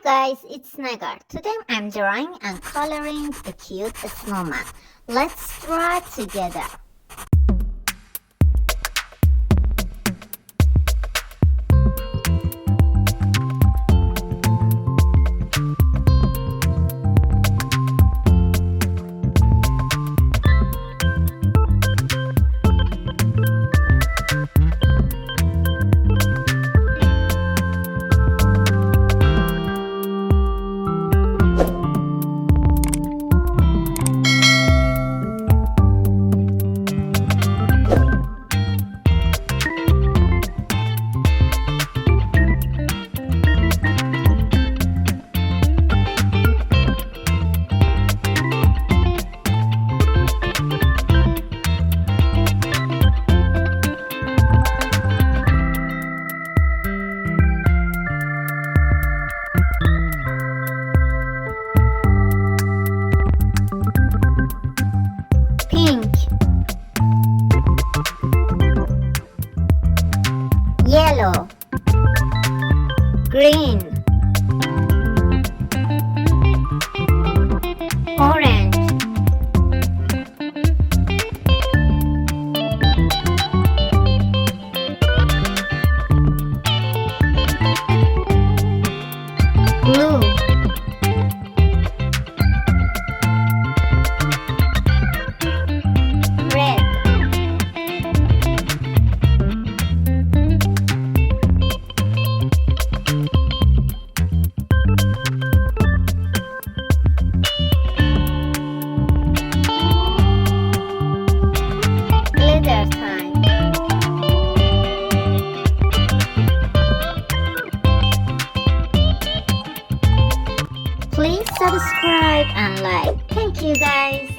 guys, it's Negar. Today I'm drawing and coloring a cute snowman. Let's draw together. Pink, yellow, green, orange, blue, red, glitter time. Please subscribe and like. Thank you guys.